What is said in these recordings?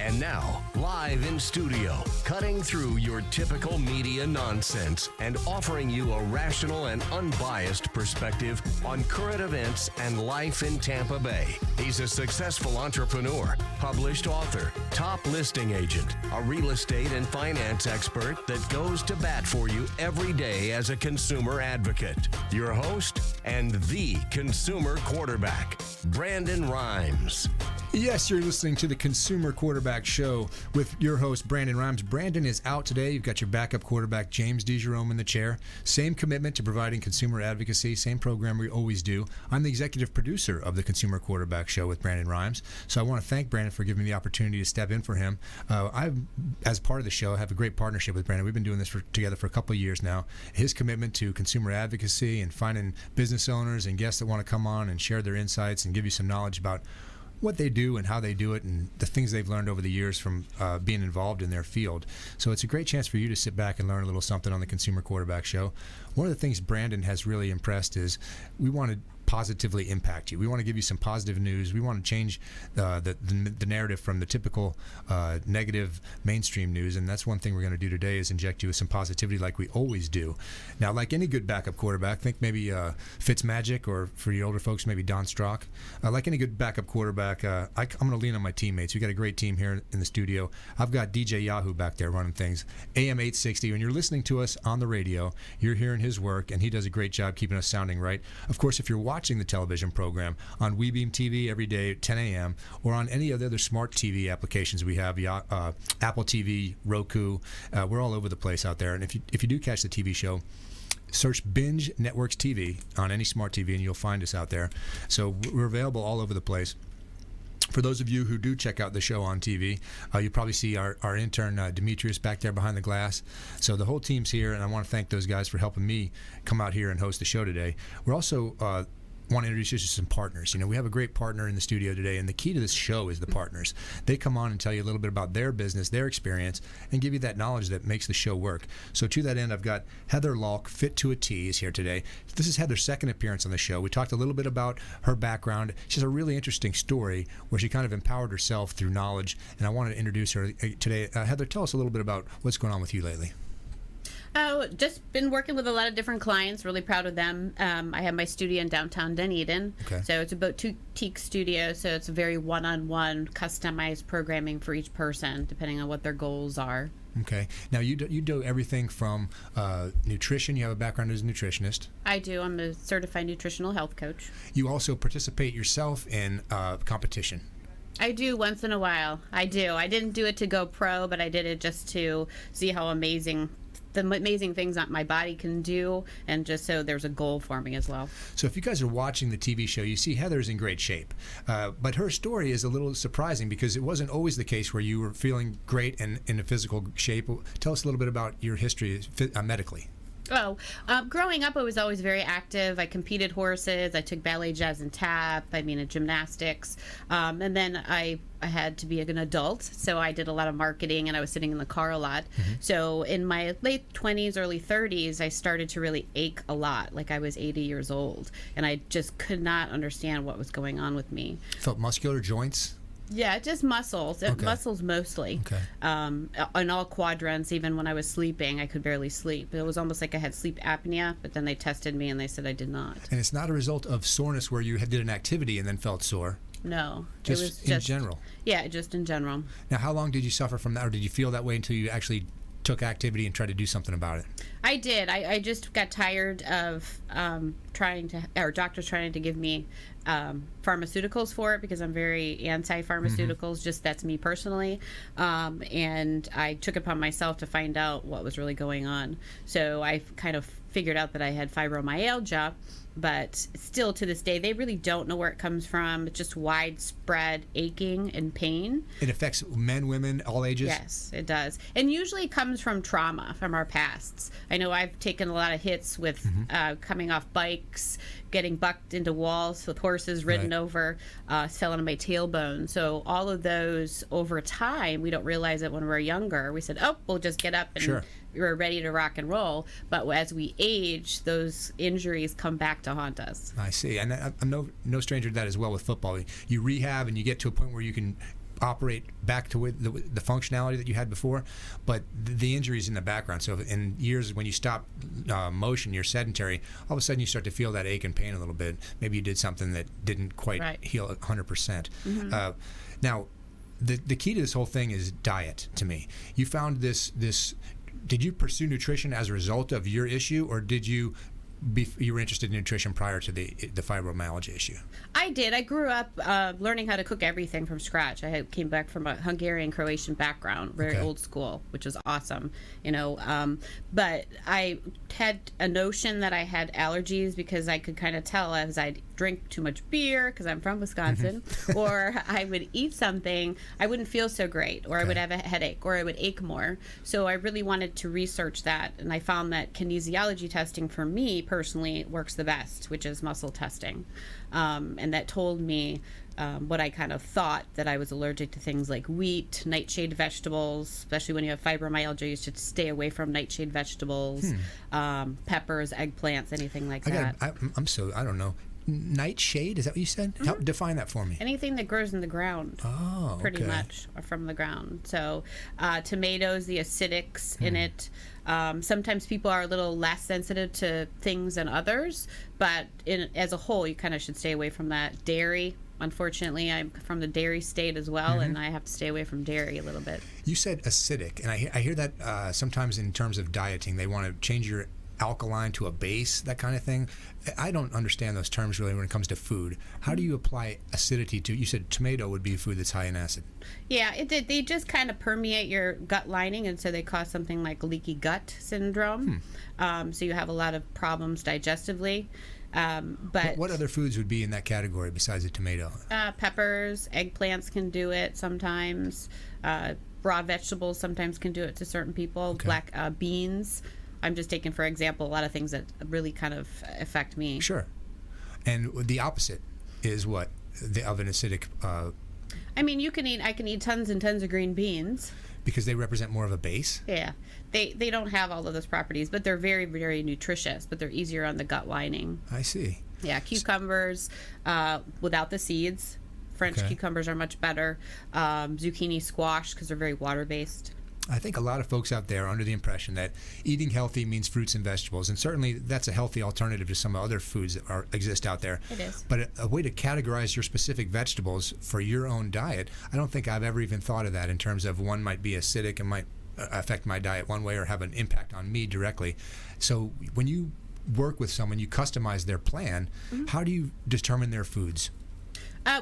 And now, live in studio, cutting through your typical media nonsense and offering you a rational and unbiased perspective on current events and life in Tampa Bay. He's a successful entrepreneur, published author, top listing agent, a real estate and finance expert that goes to bat for you every day as a consumer advocate. Your host and the consumer quarterback, Brandon Rhymes. Yes, you're listening to the Consumer Quarterback Show with your host, Brandon Rhymes. Brandon is out today. You've got your backup quarterback, James DeJerome, in the chair. Same commitment to providing consumer advocacy, same program we always do. I'm the executive producer of the Consumer Quarterback Show with Brandon Rhymes. So I want to thank Brandon for giving me the opportunity to step in for him. As part of the show, I have a great partnership with Brandon. We've been doing this together for a couple of years now. His commitment to consumer advocacy and finding business owners and guests that want to come on and share their insights and give you some knowledge about what they do and how they do it and the things they've learned over the years from being involved in their field. So it's a great chance for you to sit back and learn a little something on the Consumer Quarterback Show. One of the things Brandon has really impressed is we want to positively impact you. We want to give you some positive news. We want to change the narrative from the typical negative mainstream news, and that's one thing we're going to do today is inject you with some positivity like we always do. Now, like any good backup quarterback, think maybe Fitzmagic, or for you older folks, maybe Don Strock. Like any good backup quarterback, I'm going to lean on my teammates. We've got a great team here in the studio. I've got DJ Yahoo back there running things, AM 860. When you're listening to us on the radio, you're hearing his work, and he does a great job keeping us sounding right. Of course, if you're watching the television program on WeBeam TV every day at 10 a.m. or on any of the other smart TV applications we have, Apple TV, Roku, we're all over the place out there. And if you do catch the TV show, search Binge Networks TV on any smart TV and you'll find us out there. So we're available all over the place. For those of you who do check out the show on TV, you probably see our intern, Demetrius, back there behind the glass. So the whole team's here, and I want to thank those guys for helping me come out here and host the show today. We're also want to introduce you to some partners. You know, we have a great partner in the studio today, and the key to this show is the partners. They come on and tell you a little bit about their business, their experience, and give you that knowledge that makes the show work. So to that end, I've got Heather Lalk, Fit to a T, is here today. This is Heather's second appearance on the show. We talked a little bit about her background. She has a really interesting story where she kind of empowered herself through knowledge, and I wanted to introduce her today. Heather, tell us a little bit about what's going on with you lately. Oh, just been working with a lot of different clients. Really proud of them. I have my studio in downtown Dunedin. Okay. So it's a boutique studio. So it's a very one-on-one, customized programming for each person, depending on what their goals are. Okay. Now, you do everything from nutrition. You have a background as a nutritionist. I do. I'm a certified nutritional health coach. You also participate yourself in competition. I do once in a while. I do. I didn't do it to go pro, but I did it just to see how amazing things that my body can do, and just so there's a goal for me as well. So if you guys are watching the TV show, you see Heather's in great shape. But her story is a little surprising because it wasn't always the case where you were feeling great and in a physical shape. Tell us a little bit about your history medically. Growing up, I was always very active. I competed horses. I took ballet, jazz, and tap. Gymnastics. And then I had to be an adult, so I did a lot of marketing, and I was sitting in the car a lot. Mm-hmm. So in my late 20s, early 30s, I started to really ache a lot, like I was 80 years old, and I just could not understand what was going on with me. Felt muscular joints? Yeah, just muscles. Okay. Muscles mostly. Okay. In all quadrants, even when I was sleeping, I could barely sleep. It was almost like I had sleep apnea, but then they tested me and they said I did not. And it's not a result of soreness where you did an activity and then felt sore? No. It was in general? Yeah, just in general. Now, how long did you suffer from that, or did you feel that way until you actually took activity and tried to do something about it? I did. I just got tired of doctors trying to give me pharmaceuticals for it, because I'm very anti-pharmaceuticals. Mm-hmm. Just that's me personally. And I took it upon myself to find out what was really going on. So I kind of figured out that I had fibromyalgia, but still to this day, they really don't know where it comes from. It's just widespread aching and pain. It affects men, women, all ages? Yes, it does. And usually it comes from trauma, from our pasts. I know I've taken a lot of hits with coming off bikes, getting bucked into walls with horses ridden over, selling on my tailbone. So all of those over time, we don't realize it when we're younger. We said, we'll just get up and we're ready to rock and roll. But as we age, those injuries come back to haunt us. I see. And I'm no stranger to that as well with football. You rehab and you get to a point where you can operate back to with the functionality that you had before, but the injury's in the background. So in years when you stop motion, you're sedentary, all of a sudden you start to feel that ache and pain a little bit. Maybe you did something that didn't quite heal 100%. Now, the key to this whole thing is diet, to me. You found this. Did you pursue nutrition as a result of your issue, or did you were interested in nutrition prior to the fibromyalgia issue? I did. I grew up learning how to cook everything from scratch. Came back from a Hungarian Croatian background, very old school, which was awesome, but I had a notion that I had allergies because I could kind of tell as I'd drink too much beer, because I'm from Wisconsin, or I would eat something, I wouldn't feel so great, or I would have a headache, or I would ache more. So I really wanted to research that, and I found that kinesiology testing for me personally works the best, which is muscle testing. And that told me what I kind of thought, that I was allergic to things like wheat, nightshade vegetables, especially when you have fibromyalgia. You should stay away from nightshade vegetables, peppers, eggplants, anything like that. I don't know. Nightshade, is that what you said? Help define that for me. Anything that grows in the ground. Pretty much, or from the ground. So tomatoes, the acidics in it. Sometimes people are a little less sensitive to things than others, but as a whole, you kind of should stay away from that. Dairy, unfortunately, I'm from the dairy state as well, and I have to stay away from dairy a little bit. You said acidic, and I hear that sometimes in terms of dieting, they want to change your alkaline to a base, that kind of thing. I don't understand those terms really when it comes to food. How do you apply acidity to, you said tomato would be a food that's high in acid. Yeah, they just kind of permeate your gut lining, and so they cause something like leaky gut syndrome. So you have a lot of problems digestively. But what other foods would be in that category besides the tomato? Peppers, eggplants can do it sometimes. Raw vegetables sometimes can do it to certain people. Black beans. I'm just taking, for example, a lot of things that really kind of affect me. Sure. And the opposite is what? Of an acidic... I mean, I can eat tons and tons of green beans. Because they represent more of a base? Yeah. They don't have all of those properties, but they're very, very nutritious, but they're easier on the gut lining. I see. Yeah, cucumbers without the seeds. French cucumbers are much better. Zucchini, squash, because they're very water-based. I think a lot of folks out there are under the impression that eating healthy means fruits and vegetables, and certainly that's a healthy alternative to some other foods that exist out there. It is. But a way to categorize your specific vegetables for your own diet, I don't think I've ever even thought of that in terms of one might be acidic and might affect my diet one way or have an impact on me directly. So when you work with someone, you customize their plan. How do you determine their foods?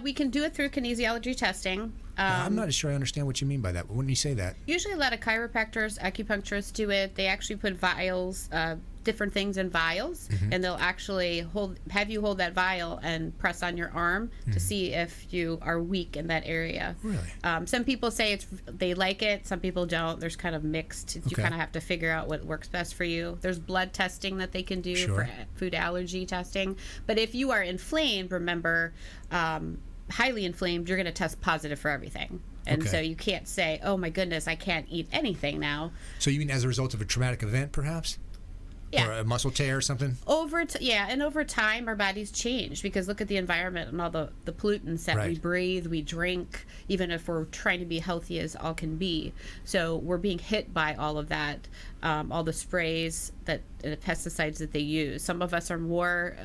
We can do it through kinesiology testing. I'm not sure I understand what you mean by that. When you say that, usually a lot of chiropractors, acupuncturists do it. They actually put vials, different things in vials, and they'll actually have you hold that vial and press on your arm to see if you are weak in that area. Really? Some people say they like it. Some people don't. There's kind of mixed. You kind of have to figure out what works best for you. There's blood testing that they can do for food allergy testing. But if you are inflamed, remember, highly inflamed, you're going to test positive for everything. And so you can't say, oh my goodness, I can't eat anything now. So you mean as a result of a traumatic event, perhaps? Yeah. Or a muscle tear or something? And over time, our bodies change, because look at the environment and all the pollutants that we breathe, we drink, even if we're trying to be healthy as all can be. So we're being hit by all of that, all the sprays, the pesticides that they use. Some of us are more...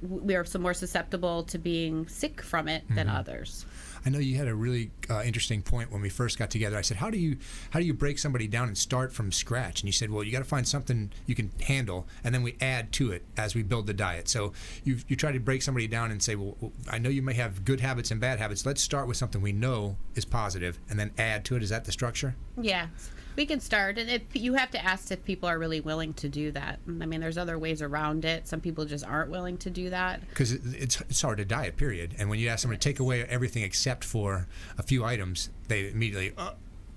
we are more susceptible to being sick from it than others. I know you had a really interesting point when we first got together. I said, how do you break somebody down and start from scratch? And you said, well, you got to find something you can handle, and then we add to it as we build the diet. So you try to break somebody down and say, well, I know you may have good habits and bad habits. Let's start with something we know is positive, and then add to it. Is that the structure? Yeah. We can start, and you have to ask if people are really willing to do that. I mean, there's other ways around it. Some people just aren't willing to do that. Because it's hard to diet, period. And when you ask someone to take away everything except for a few items, they immediately...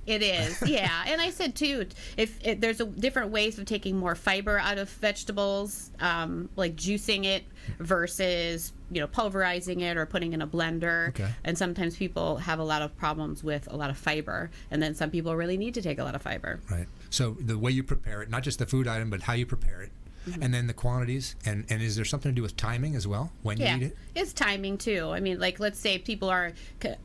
It is, yeah. And I said, too, if there's different ways of taking more fiber out of vegetables, like juicing it versus, pulverizing it or putting in a blender. And sometimes people have a lot of problems with a lot of fiber. And then some people really need to take a lot of fiber. Right. So the way you prepare it, not just the food item, but how you prepare it. And then the quantities, and is there something to do with timing as well when you eat it? It's timing too. I mean, like, let's say people are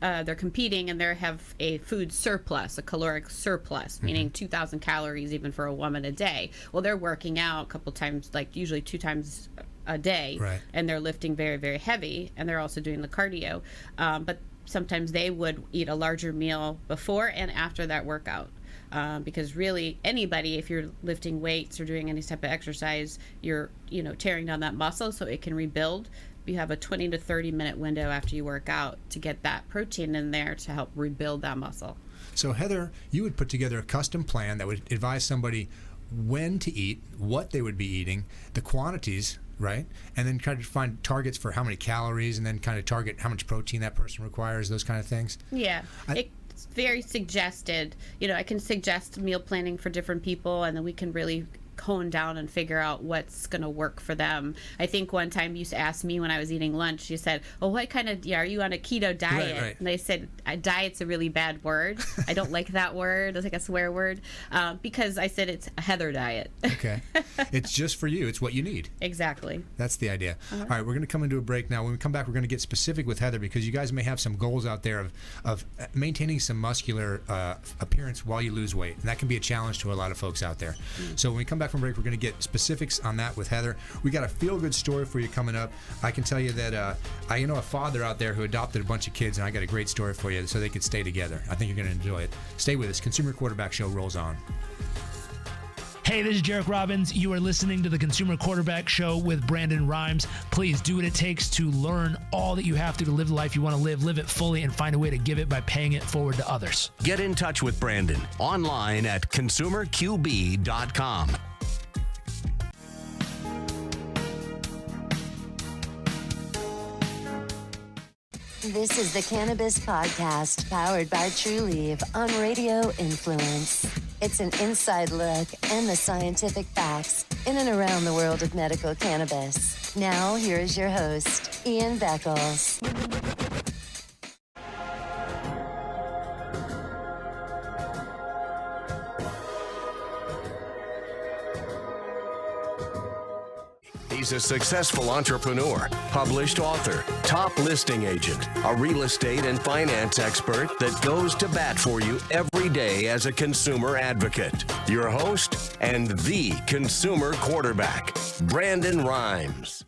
they're competing and they have a food surplus, a caloric surplus, meaning 2,000 calories even for a woman a day. Well, they're working out a couple times, like usually 2 times a day, right, and they're lifting very, very heavy, and they're also doing the cardio. But sometimes they would eat a larger meal before and after that workout. Because really anybody, if you're lifting weights or doing any type of exercise, you're tearing down that muscle so it can rebuild. You have a 20 to 30 minute window after you work out to get that protein in there to help rebuild that muscle. So Heather, you would put together a custom plan that would advise somebody when to eat, what they would be eating, the quantities, right? And then kind of find targets for how many calories, and then kind of target how much protein that person requires, those kind of things. Yeah. It's very suggested. I can suggest meal planning for different people, and then we can really hone down and figure out what's going to work for them. I think one time you used to ask me when I was eating lunch, you said, "Oh, what kind of, are you on a keto diet?" Right. And I said, "Diet's a really bad word. I don't like that word. It's like a swear word." Because I said it's a Heather diet. Okay. It's just for you. It's what you need. Exactly. That's the idea. All right, we're going to come into a break now. When we come back, we're going to get specific with Heather, because you guys may have some goals out there of maintaining some muscular appearance while you lose weight. And that can be a challenge to a lot of folks out there. So when we come back from break, we're going to get specifics on that with Heather. We got a feel-good story for you coming up. I can tell you that I know a father out there who adopted a bunch of kids, and I got a great story for you so they could stay together. I think you're going to enjoy it. Stay with us. Consumer Quarterback Show rolls on. Hey, this is Jarek Robbins. You are listening to the Consumer Quarterback Show with Brandon Rhymes. Please do what it takes to learn all that you have to live the life you want to live it fully, and find a way to give it by paying it forward to others. Get in touch with Brandon online at consumerqb.com. This is the Cannabis Podcast, powered by Trulieve on Radio Influence. It's an inside look and the scientific facts in and around the world of medical cannabis. Now, here is your host, Ian Beckles. He's a successful entrepreneur, published author, top listing agent, a real estate and finance expert that goes to bat for you every day as a consumer advocate. Your host and the consumer quarterback, Brandon Rhymes.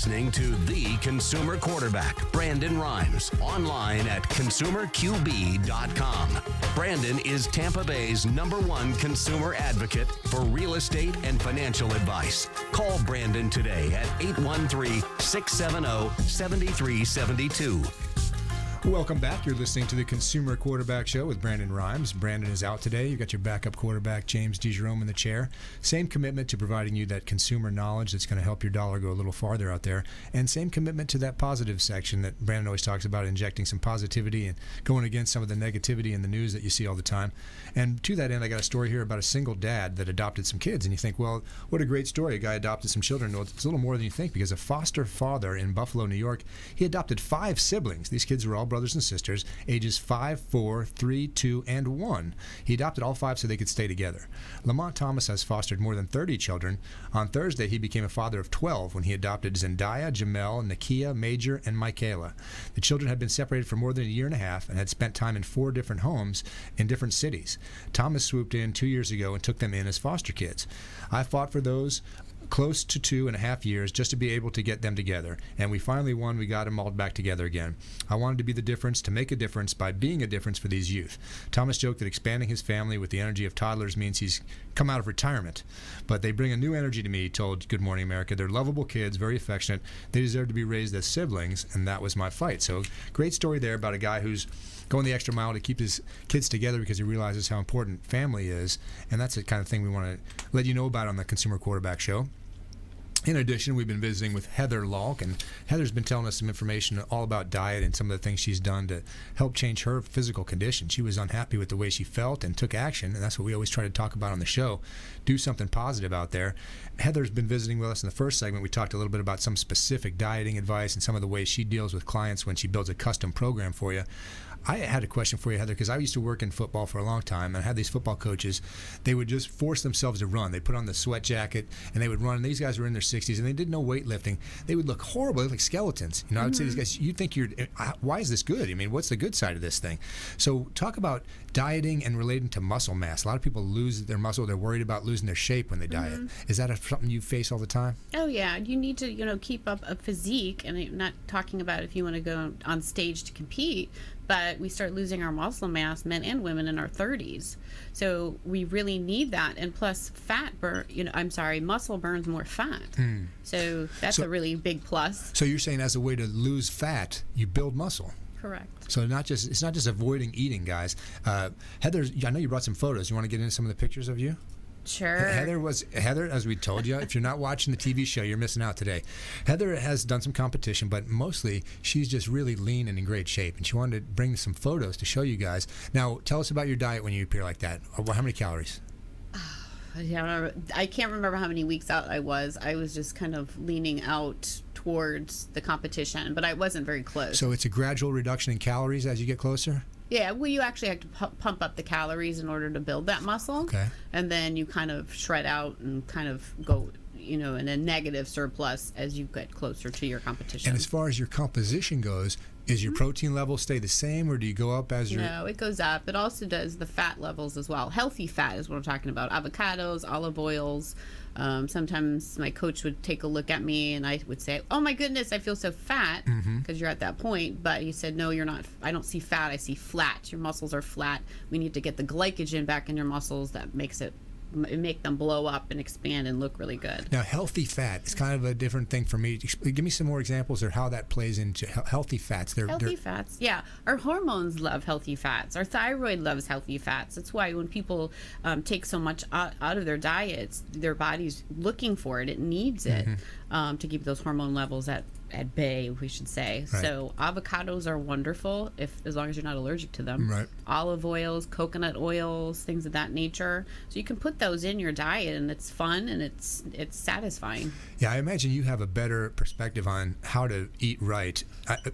listening to The Consumer Quarterback, Brandon Rhymes, online at consumerqb.com. Brandon is Tampa Bay's #1 consumer advocate for real estate and financial advice. Call Brandon today at 813-670-7372. Welcome back. You're listening to the Consumer Quarterback Show with Brandon Rhymes. Brandon is out today. You've got your backup quarterback, James DeJerome, in the chair. Same commitment to providing you that consumer knowledge that's going to help your dollar go a little farther out there. And same commitment to that positive section that Brandon always talks about, injecting some positivity and going against some of the negativity in the news that you see all the time. And to that end, I got a story here about a single dad that adopted some kids. And you think, well, what a great story. A guy adopted some children. Well, it's a little more than you think, because a foster father in Buffalo, New York, he adopted 5 siblings. These kids were all brothers and sisters, ages 5, 4, 3, 2, and 1. He adopted all 5 so they could stay together. Lamont Thomas has fostered more than 30 children. On Thursday, he became a father of 12 when he adopted Zendaya, Jamel, Nakia, Major, and Michaela. The children had been separated for more than a year and a half and had spent time in 4 different homes in different cities. Thomas swooped in 2 years ago and took them in as foster kids. I fought for those close to 2.5 years just to be able to get them together, and we finally won. We got them all back together again. I wanted to be the difference, to make a difference by being a difference for these youth. Thomas joked that expanding his family with the energy of toddlers means he's come out of retirement, but they bring a new energy to me, he told Good Morning America. They're lovable kids, very affectionate. They deserve to be raised as siblings, and that was my fight. So great story there about a guy who's going the extra mile to keep his kids together because he realizes how important family is, and that's the kind of thing we want to let you know about on the Consumer Quarterback Show. In addition, we've been visiting with Heather Lalk, and Heather's been telling us some information all about diet and some of the things she's done to help change her physical condition. She was unhappy with the way she felt and took action, and that's what we always try to talk about on the show. Do something positive out there. Heather's been visiting with us in the first segment. We talked a little bit about some specific dieting advice and some of the ways she deals with clients when she builds a custom program for you. I had a question for you, Heather, because I used to work in football for a long time, and I had these football coaches. They would just force themselves to run. They put on the sweat jacket, and they would run. And these guys were in their 60s, and they did no weightlifting. They would look horrible. They looked like skeletons. You know, I would say to these guys, you think why is this good? I mean, what's the good side of this thing? So talk about dieting and relating to muscle mass. A lot of people lose their muscle. They're worried about losing their shape when they diet. Is that something you face all the time? Oh, yeah. You need to, keep up a physique, and I'm not talking about if you want to go on stage to compete, but we start losing our muscle mass, men and women, in our 30s. So we really need that. And plus, muscle burns more fat. So that's a really big plus. So you're saying as a way to lose fat, you build muscle. Correct. So it's not just avoiding eating, guys. Heather, I know you brought some photos. You want to get into some of the pictures of you? Sure. Heather, as we told you, if you're not watching the TV show, you're missing out today. Heather has done some competition, but mostly she's just really lean and in great shape, and she wanted to bring some photos to show you guys. Now, tell us about your diet when you appear like that. How many calories? I can't remember how many weeks out I was. I was just kind of leaning out towards the competition, but I wasn't very close. So it's a gradual reduction in calories as you get closer? Yeah, well, you actually have to pump up the calories in order to build that muscle. Okay. And then you kind of shred out and kind of go, in a negative surplus as you get closer to your competition. And as far as your composition goes, is your protein level stay the same, or do you go up as your... No, it goes up. It also does the fat levels as well. Healthy fat is what I'm talking about. Avocados, olive oils. Sometimes my coach would take a look at me and I would say, oh my goodness, I feel so fat, because you're at that point. But he said, no, you're not. I don't see fat. I see flat. Your muscles are flat. We need to get the glycogen back in your muscles that make them blow up and expand and look really good. Now, healthy fat is kind of a different thing for me. Give me some more examples of how that plays into healthy fats. Healthy fats, yeah. Our hormones love healthy fats. Our thyroid loves healthy fats. That's why when people take so much out of their diets, their body's looking for it. It needs it to keep those hormone levels at bay, we should say. Right. So avocados are wonderful as long as you're not allergic to them. Right. Olive oils, coconut oils, things of that nature. So you can put those in your diet, and it's fun and it's satisfying. Yeah, I imagine you have a better perspective on how to eat right.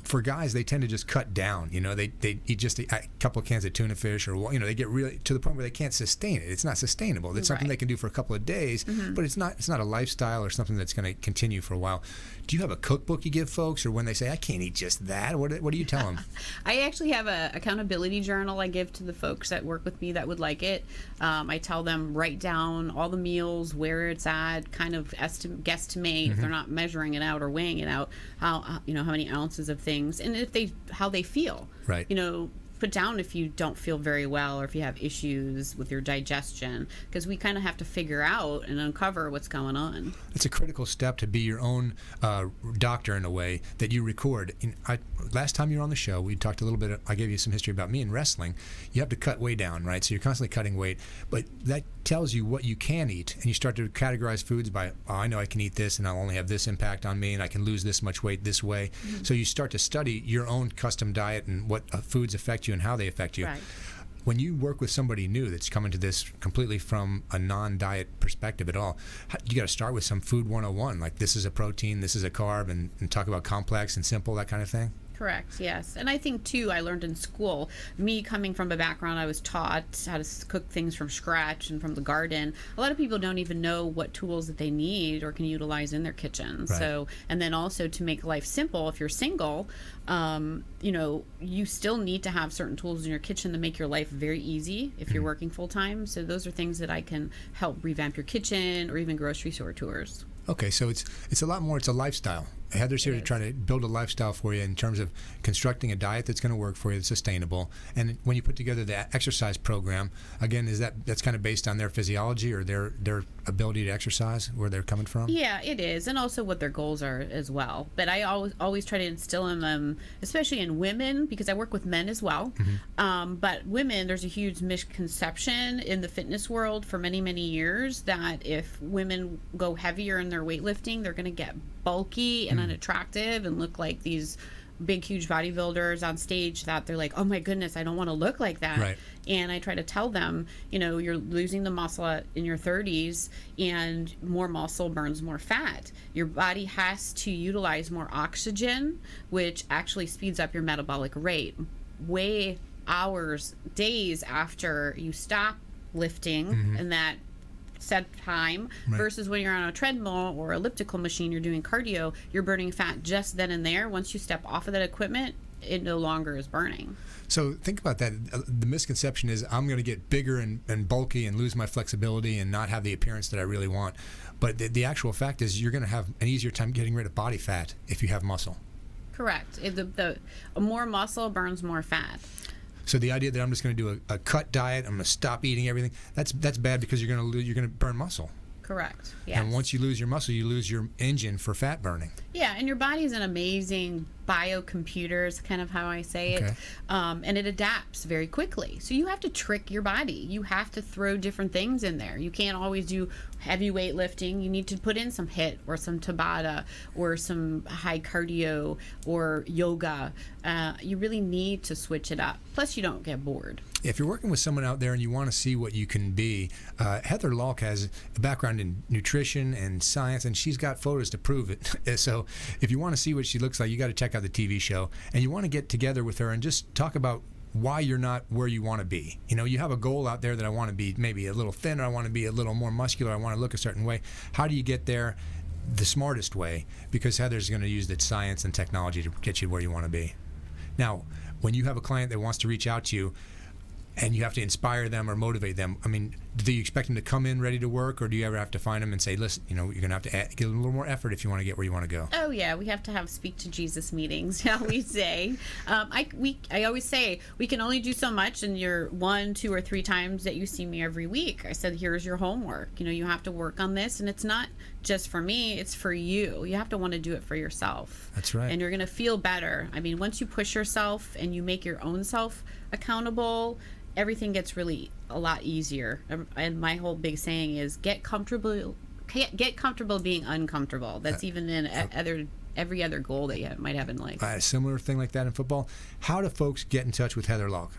For guys, they tend to just cut down. They eat just a couple of cans of tuna fish, or they get really to the point where they can't sustain it. It's not sustainable. It's something they can do for a couple of days, but it's not a lifestyle or something that's going to continue for a while. Do you have a cookbook you you give folks, or when they say, I can't eat just that? What do you tell them? I actually have a accountability journal I give to the folks that work with me that would like it. I tell them, write down all the meals, where it's at, kind of guesstimate if they're not measuring it out or weighing it out, how many ounces of things, and how they feel. Right. Put down if you don't feel very well or if you have issues with your digestion, because we kind of have to figure out and uncover what's going on. It's a critical step to be your own doctor in a way, that you record. Last time you were on the show, we talked a little bit, I gave you some history about me in wrestling. You have to cut way down, right? So you're constantly cutting weight, but that tells you what you can eat, and you start to categorize foods by, I know I can eat this and I'll only have this impact on me, and I can lose this much weight this way. So you start to study your own custom diet and what foods affect you and how they affect you. Right. When you work with somebody new that's coming to this completely from a non-diet perspective at all, you got to start with some food 101, like this is a protein, this is a carb, and talk about complex and simple, that kind of thing. Correct, yes. And I think, too, I learned in school, me coming from a background, I was taught how to cook things from scratch and from the garden. A lot of people don't even know what tools that they need or can utilize in their kitchen. Right. So, and then also to make life simple, if you're single, you still need to have certain tools in your kitchen to make your life very easy if you're working full time. So those are things that I can help revamp your kitchen or even grocery store tours. Okay, so it's a lot more. It's a lifestyle. Heather's here to try to build a lifestyle for you in terms of constructing a diet that's going to work for you, that's sustainable. And when you put together the exercise program, again, that's kind of based on their physiology or their ability to exercise, where they're coming from? Yeah, it is, and also what their goals are as well. But I always try to instill in them, especially in women, because I work with men as well. But women, there's a huge misconception in the fitness world for many, many years that if women go heavier in their weightlifting, they're going to get bulky and unattractive and look like these big, huge bodybuilders on stage, that they're like, oh my goodness, I don't want to look like that. Right. And I try to tell them, you're losing the muscle in your 30s, and more muscle burns more fat. Your body has to utilize more oxygen, which actually speeds up your metabolic rate. Hours, days after you stop lifting and that set time, versus when you're on a treadmill or elliptical machine, you're doing cardio, you're burning fat just then and there. Once you step off of that equipment, it no longer is burning. So think about that. The misconception is I'm going to get bigger and bulky and lose my flexibility and not have the appearance that I really want. But the actual fact is you're going to have an easier time getting rid of body fat if you have muscle. Correct. The more muscle burns more fat. So the idea that I'm just going to do a cut diet, I'm going to stop eating everything, that's bad, because you're going to burn muscle. Correct. Yes. And once you lose your muscle, you lose your engine for fat burning. Yeah, and your body's an amazing biocomputer, is kind of how I say it. And it adapts very quickly. So you have to trick your body. You have to throw different things in there. You can't always do heavy weightlifting. You need to put in some HIIT or some Tabata or some high cardio or yoga. You really need to switch it up. Plus, you don't get bored. If you're working with someone out there and you want to see what you can be, Heather Locke has a background in nutrition and science, and she's got photos to prove it. So if you want to see what she looks like, you got to check out the TV show, and you want to get together with her and just talk about why you're not where you want to be. You have a goal out there that I want to be maybe a little thinner, I want to be a little more muscular, I want to look a certain way. How do you get there the smartest way? Because Heather's going to use that science and technology to get you where you want to be. Now, when you have a client that wants to reach out to you, and you have to inspire them or motivate them, I mean, do you expect them to come in ready to work, or do you ever have to find them and say, listen, you're going to have to give them a little more effort if you want to get where you want to go? Oh, yeah. We have to have speak to Jesus meetings, shall we say. I always say, we can only do so much in your 1, 2, or 3 times that you see me every week. I said, here's your homework. You have to work on this, and it's not just for me, it's for you. You have to want to do it for yourself. That's right. And you're going to feel better. I mean, once you push yourself and you make your own self accountable, everything gets really a lot easier. And my whole big saying is get comfortable being uncomfortable. That's even in every other goal that you might have in life. A similar thing like that in football. How do folks get in touch with Heather Locke?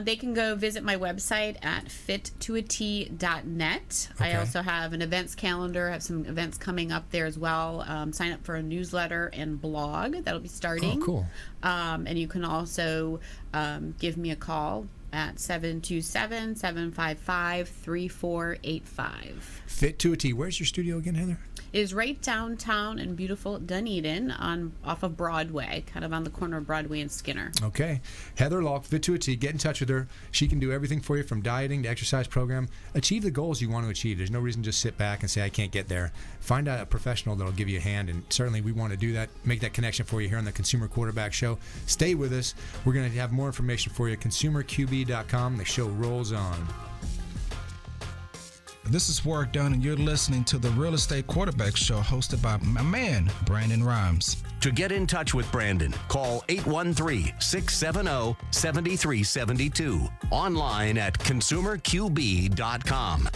They can go visit my website at fit2at.net. Okay. I also have an events calendar, have some events coming up there as well. Sign up for a newsletter and blog that'll be starting. Oh, cool. And you can also give me a call at 727-755-3485. Fit to a T. Where's your studio again, Heather? It is right downtown in beautiful Dunedin off of Broadway, kind of on the corner of Broadway and Skinner. Okay. Heather Law, Fit to a T. Get in touch with her. She can do everything for you from dieting to exercise program. Achieve the goals you want to achieve. There's no reason to just sit back and say, I can't get there. Find out a professional that'll give you a hand, and certainly we want to do that, make that connection for you here on the Consumer Quarterback Show. Stay with us. We're going to have more information for you at consumerqb.com. The show rolls on. This is Warwick Dunn, and you're listening to the Real Estate Quarterback Show hosted by my man, Brandon Rhymes. To get in touch with Brandon, call 813-670-7372. Online at consumerqb.com.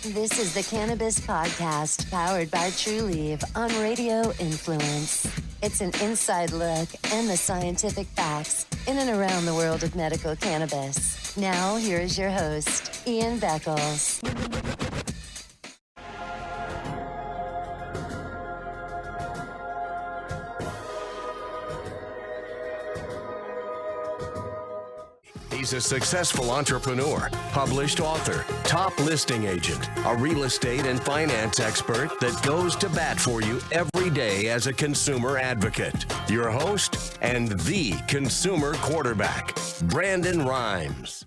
This is the Cannabis Podcast, powered by TrueLeaf on Radio Influence. It's an inside look and the scientific facts in and around the world of medical cannabis. Now, here is your host, Ian Beckles. He's a successful entrepreneur, published author, top listing agent, a real estate and finance expert that goes to bat for you every day as a consumer advocate. Your host and the consumer quarterback, Brandon Rhymes.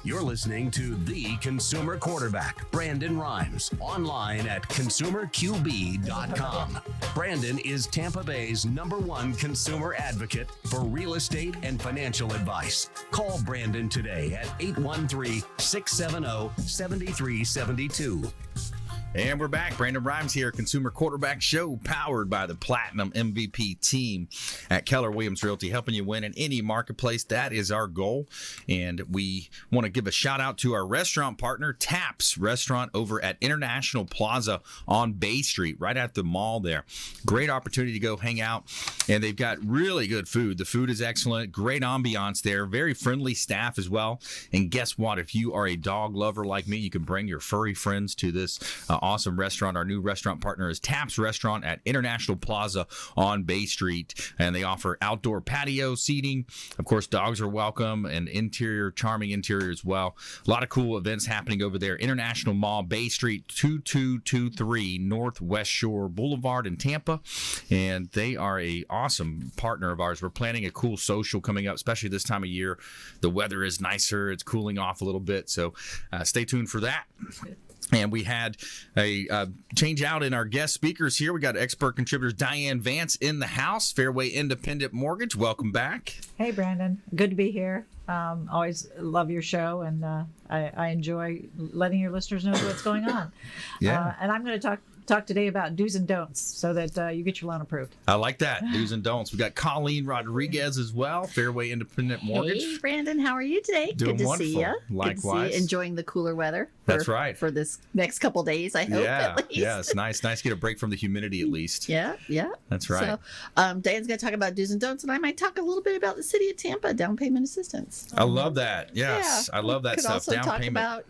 You're listening to the consumer quarterback, Brandon Rhymes, online at consumerqb.com. Brandon is Tampa Bay's #1 consumer advocate for real estate and financial advice. Call Brandon today at 813-670-7372. And we're back. Brandon Rhymes here, Consumer Quarterback Show, powered by the Platinum MVP team at Keller Williams Realty, helping you win in any marketplace. That is our goal. And we want to give a shout out to our restaurant partner, Taps Restaurant, over at International Plaza on Bay Street, right at the mall there. Great opportunity to go hang out. And they've got really good food. The food is excellent. Great ambiance there. Very friendly staff as well. And guess what? If you are a dog lover like me, you can bring your furry friends to this awesome restaurant. Our new restaurant partner is Taps Restaurant at International Plaza on Bay Street, and they offer outdoor patio seating. Of course, dogs are welcome, and charming interior as well. A lot of cool events happening over there. International Mall, Bay Street, 2223 Northwest Shore Boulevard in Tampa, and they are a awesome partner of ours. We're planning a cool social coming up, especially this time of year. The weather is nicer. It's cooling off a little bit, so stay tuned for that. And we had a change out in our guest speakers here. We got expert contributors Diane, Vance in the house, Fairway Independent Mortgage. Welcome back. Hey, Brandon. Good to be here. Always love your show, and I enjoy letting your listeners know what's going on. Yeah. And I'm going to talk today about do's and don'ts so that you get your loan approved. I like that. Do's and don'ts. We got Colleen Rodríguez as well, Fairway Independent Mortgage. Hey, Brandon, how are you today? Doing Good to wonderful. see you. Likewise. Good to see you. Enjoying the cooler weather. That's right. For this next couple days, I hope, at least. Yeah, it's nice. Nice to get a break from the humidity at least. Yeah. That's right. So, Diane's going to talk about do's and don'ts, and I might talk a little bit about the city of Tampa, down payment assistance. I love that. Yes, Yeah. I love that Could stuff. also Down talk payment. about,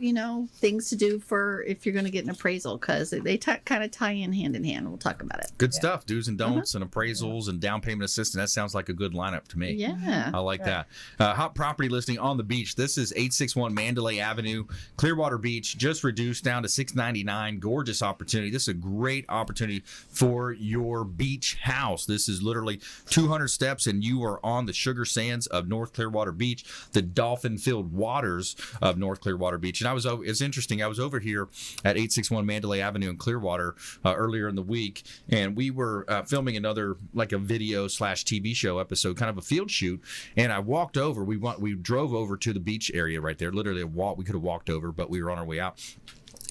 things to do for if you're going to get an appraisal, because they kind of tie in hand. We'll talk about it. Good stuff. Do's and don'ts and appraisals and down payment assistance. That sounds like a good lineup to me. Yeah. I like that. Hot property listing on the beach. This is 861 Mandalay Avenue, Clearwater Beach, just reduced down to $699. Gorgeous opportunity. This is a great opportunity for your beach house. This is literally 200 steps and you are on the sugar sands of North Clearwater Beach, the dolphin-filled waters of North Clearwater Beach. And it's interesting. I was over here at 861 Mandalay Avenue in Clearwater earlier in the week, and we were filming another, like a video / TV show episode, kind of a field shoot. And I walked over. We drove over to the beach area right there. Literally a walk. We could have walked over, but we were on our way out.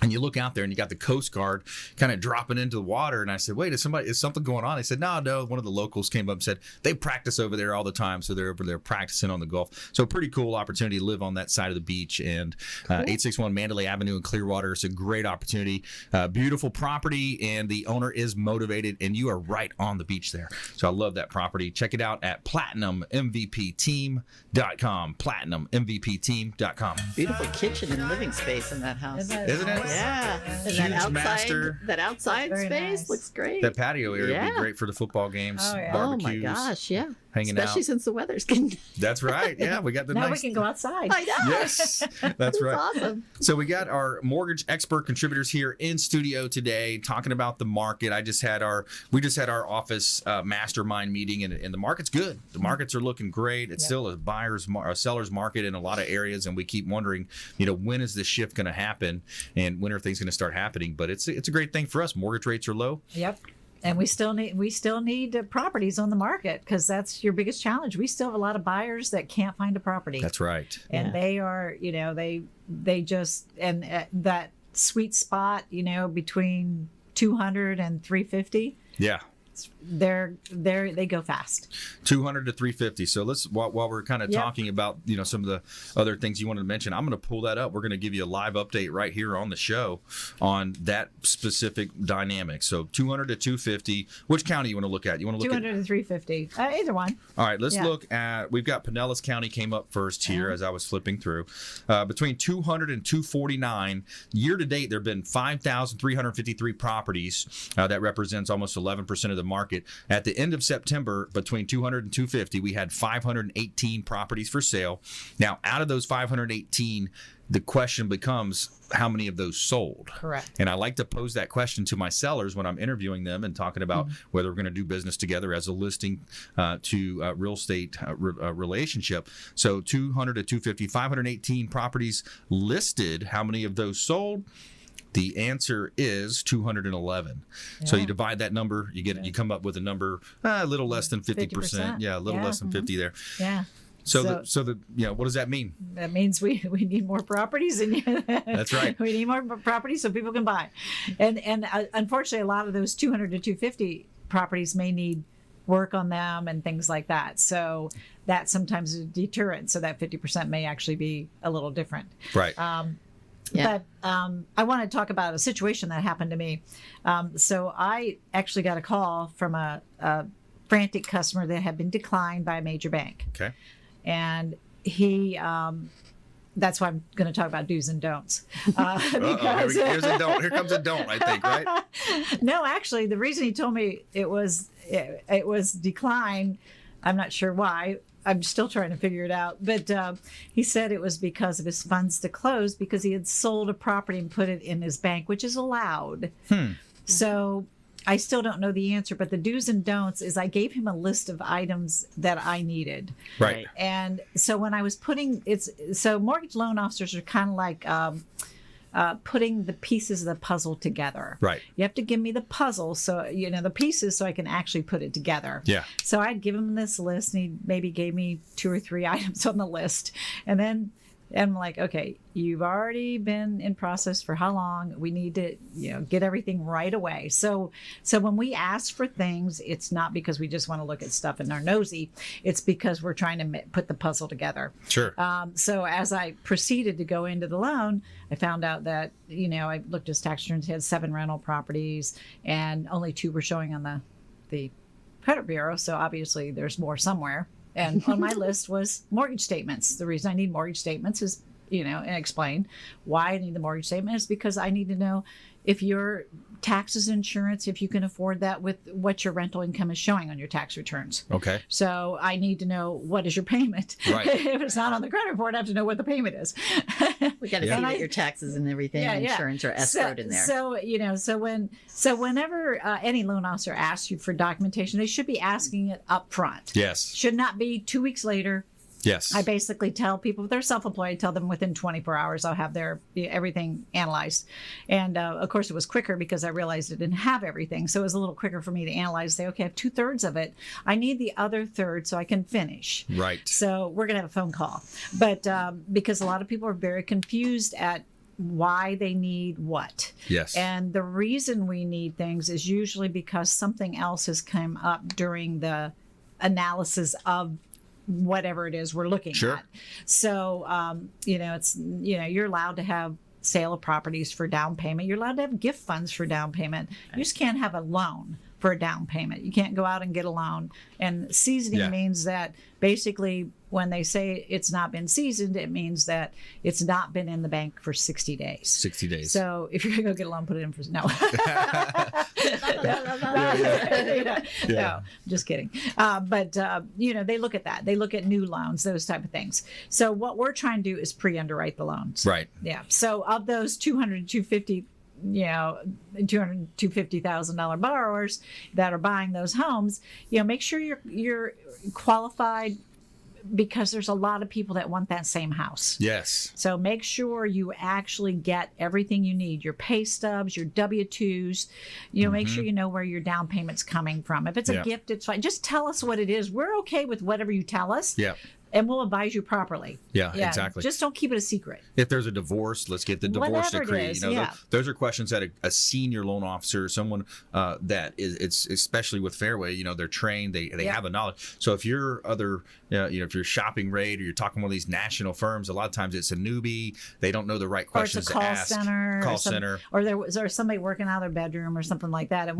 And you look out there and you got the Coast Guard kind of dropping into the water. And I said, wait, is something going on? They said, no. One of the locals came up and said, they practice over there all the time. So they're over there practicing on the Gulf. So pretty cool opportunity to live on that side of the beach. And 861 Mandalay Avenue in Clearwater. It's a great opportunity. Beautiful property. And the owner is motivated. And you are right on the beach there. So I love that property. Check it out at PlatinumMVPTeam.com. PlatinumMVPTeam.com. Beautiful kitchen and living space in that house. Isn't it? Yeah. And Huge that outside Very space nice. looks great. That patio area would Yeah. be great for the football games, Oh, yeah. Oh my barbecues, gosh, yeah. hanging Especially out. since the weather's getting That's right. Yeah, we got the Now nice. we can go outside. I know. Yes, that's right. Awesome. So we got our mortgage expert contributors here in studio today talking about the market. We just had our office mastermind meeting, and the market's good. The markets are looking great. It's still a seller's market in a lot of areas, and we keep wondering, when is this shift going to happen, and when are things going to start happening? But it's a great thing for us. Mortgage rates are low. Yep. And we still need properties on the market, because that's your biggest challenge. We still have a lot of buyers that can't find a property. That's right. And they are, they just, and that sweet spot, between 200 and 350, Yeah. they go fast. 200 to 350. So let's, while we're kind of talking about, some of the other things you wanted to mention, I'm going to pull that up. We're going to give you a live update right here on the show on that specific dynamic. So 200 to 250. Which county you want to look at? You want to look 200 to 350. Either one. All right, let's look at, we've got Pinellas County came up first here as I was flipping through. Between 200 and 249, year to date, there have been 5,353 properties. That represents almost 11% of the market. At the end of September, between 200 and 250, we had 518 properties for sale. Now, out of those 518, the question becomes, how many of those sold? Correct. And I like to pose that question to my sellers when I'm interviewing them and talking about whether we're going to do business together as a listing to real estate relationship. So 200 to 250, 518 properties listed. How many of those sold? The answer is 211. Yeah. So you divide that number, you come up with a number a little less than 50%. Yeah, a little less than 50 there. Yeah. So what does that mean? That means we need more properties, and That's right. We need more properties so people can buy, and unfortunately, a lot of those 200 to 250 properties may need work on them and things like that. So that sometimes is a deterrent. So that 50% may actually be a little different. Right. But I want to talk about a situation that happened to me. So I actually got a call from a frantic customer that had been declined by a major bank. Okay. And he, that's why I'm going to talk about do's and don'ts. Because Here's a don't. Here comes a don't, I think, right? No, actually, the reason he told me it was decline, I'm not sure why. I'm still trying to figure it out. But he said it was because of his funds to close because he had sold a property and put it in his bank, which is allowed. So I still don't know the answer, but the do's and don'ts is I gave him a list of items that I needed. Right. And so when I was so mortgage loan officers are kind of like putting the pieces of the puzzle together. Right. You have to give me the puzzle, so the pieces, so I can actually put it together. Yeah. So I'd give him this list, and he maybe gave me 2 or 3 items on the list, and then I'm like, okay, you've already been in process for how long? We need to, get everything right away. So when we ask for things, it's not because we just want to look at stuff and are nosy. It's because we're trying to put the puzzle together. Sure. So as I proceeded to go into the loan, I found out that, I looked at his tax returns, he had 7 rental properties, and only 2 were showing on the credit bureau. So obviously there's more somewhere. And on my list was mortgage statements. The reason I need mortgage statements is, and explain why I need the mortgage statement is because I need to know if your taxes, insurance, if you can afford that with what your rental income is showing on your tax returns. Okay. So I need to know what is your payment. Right. If it's not on the credit report, I have to know what the payment is. We got to see that your taxes and everything, insurance are escrowed in there. So whenever any loan officer asks you for documentation, they should be asking it up front. Yes. Should not be 2 weeks later. Yes. I basically tell people if they're self-employed, tell them within 24 hours I'll have their everything analyzed. And of course it was quicker because I realized it didn't have everything. So it was a little quicker for me to analyze, say, okay, I have 2/3 of it. I need the other third so I can finish. Right. So we're going to have a phone call. But because a lot of people are very confused at why they need what. Yes. And the reason we need things is usually because something else has come up during the analysis of whatever it is we're looking at. So, it's, you're allowed to have sale of properties for down payment. You're allowed to have gift funds for down payment. You just can't have a loan for a down payment. You can't go out and get a loan. And seasoning means that basically when they say it's not been seasoned, it means that it's not been in the bank for 60 days. 60 days. So if you're going to go get a loan, put it in for, no. No, just kidding. But they look at that. They look at new loans, those type of things. So what we're trying to do is pre-underwrite the loans. Right. Yeah. So of those 200, 250, $250,000 borrowers that are buying those homes, make sure you're qualified, because there's a lot of people that want that same house. Yes. So make sure you actually get everything you need, your pay stubs, your W-2s, make sure you know where your down payment's coming from. If it's a gift, it's fine. Just tell us what it is. We're okay with whatever you tell us. Yeah. And we'll advise you properly. Yeah, exactly. Just don't keep it a secret. If there's a divorce, let's get the divorce decree. Those are questions that a senior loan officer, someone that is, it's especially with Fairway, they're trained, they have a knowledge. So if you're if you're shopping rate or you're talking to one of these national firms, a lot of times it's a newbie. They don't know the right questions to ask. Call center. Or there's somebody working out of their bedroom or something like that. And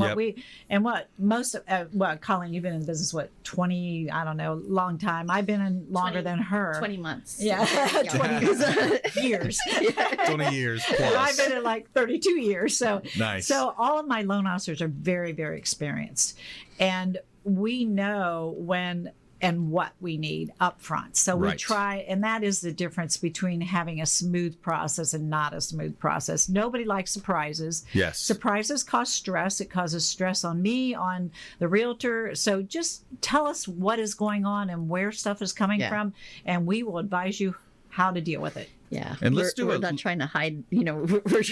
Colleen, you've been in the business, 20, I don't know, long time. I've been in longer than her. 20 months. Yeah. 20 years. 20 years plus. I've been in like 32 years. So nice. So all of my loan officers are very, very experienced. And we know when and what we need up front. So we try, and that is the difference between having a smooth process and not a smooth process. Nobody likes surprises. Yes. Surprises cause stress. It causes stress on me, on the realtor. So just tell us what is going on and where stuff is coming from, and we will advise you how to deal with it. Yeah. And we're not trying to hide, we're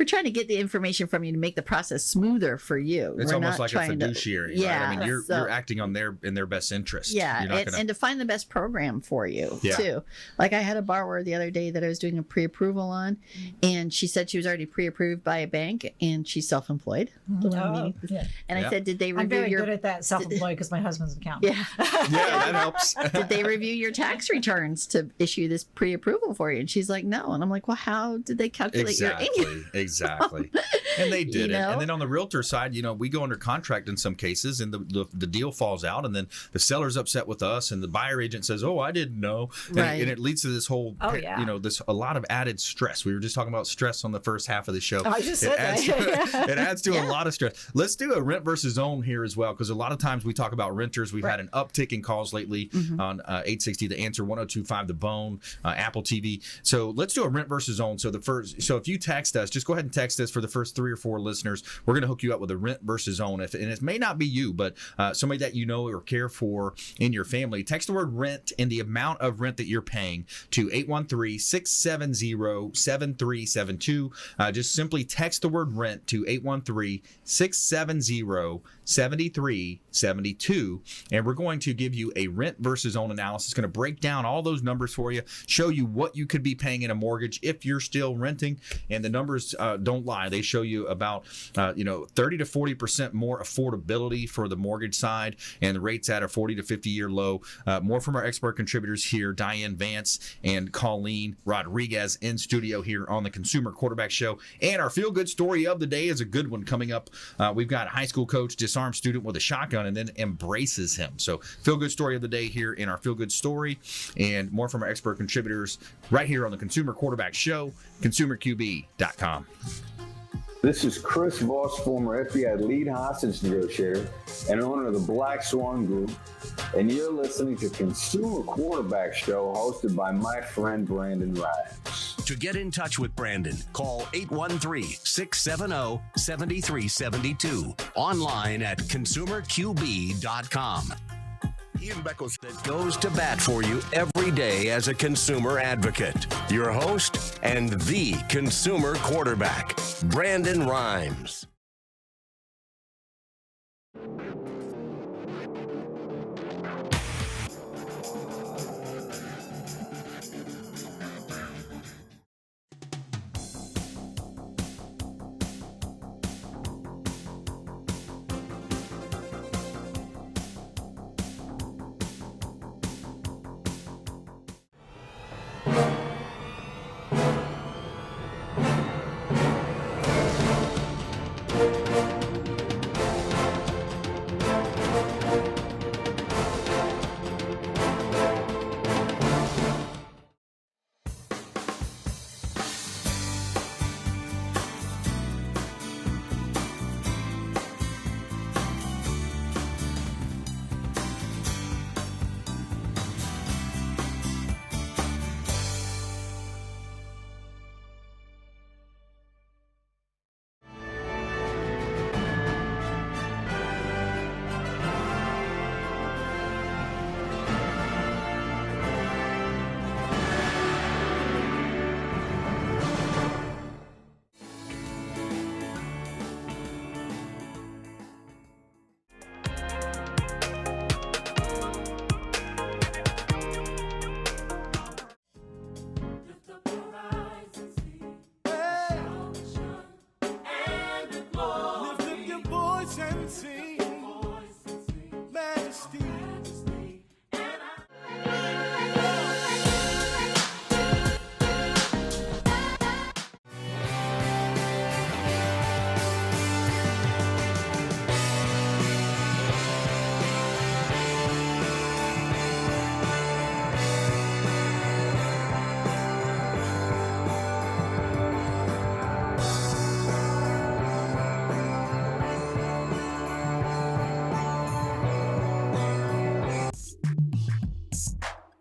trying to get the information from you to make the process smoother for you. It's we're almost like a fiduciary, right? Yeah. I mean, you're acting on in their best interest. Yeah. And to find the best program for you too. Like I had a borrower the other day that I was doing a pre-approval on, and she said she was already pre-approved by a bank and she's self-employed. And I said, did they review I'm very good at that, self-employed, because my husband's an accountant. Yeah. Yeah, that helps. Did they review your tax returns to issue this pre-approval for you? And she's like, no. And I'm like, well, how did they calculate your income? Exactly. And they did it. And then on the realtor side, we go under contract in some cases, and the deal falls out, and then the seller's upset with us, and the buyer agent says, oh, I didn't know. And it leads to this whole, a lot of added stress. We were just talking about stress on the first half of the show. I just said that. It adds to a lot of stress. Let's do a rent versus own here as well, because a lot of times we talk about renters. We've had an uptick in calls lately on 860 The Answer, 1025 The Bone, Apple TV. So let's do a rent versus own. So if you text us, just go ahead and text us for the first 3 or 4 listeners. We're going to hook you up with a rent versus own. And it may not be you, but somebody that you know or care for in your family. Text the word rent and the amount of rent that you're paying to 813-670-7372. Just simply text the word rent to 813-670-7372. And we're going to give you a rent versus own analysis. It's going to break down all those numbers for you, show you what you could be paying in a mortgage if you're still renting. And the numbers don't lie. They show you about 30 to 40% more affordability for the mortgage side, and the rates at a 40 to 50 year low. More from our expert contributors here, Diane, Vance, and Colleen Rodríguez in studio here on the Consumer Quarterback Show. And our feel-good story of the day is a good one coming up. We've got a high school coach disarms student with a shotgun and then embraces him. So feel-good story of the day here in our feel-good story, and more from our expert contributors right here on the Consumer Quarterback Show, consumerqb.com. This is Chris Voss, former FBI lead hostage negotiator and owner of the Black Swan Group, and you're listening to Consumer Quarterback Show, hosted by my friend Brandon Rhymes. To get in touch with Brandon, call 813-670-7372. Online at consumerqb.com. Ian Beckles that goes to bat for you every day as a consumer advocate. Your host and the consumer quarterback, Brandon Rhymes.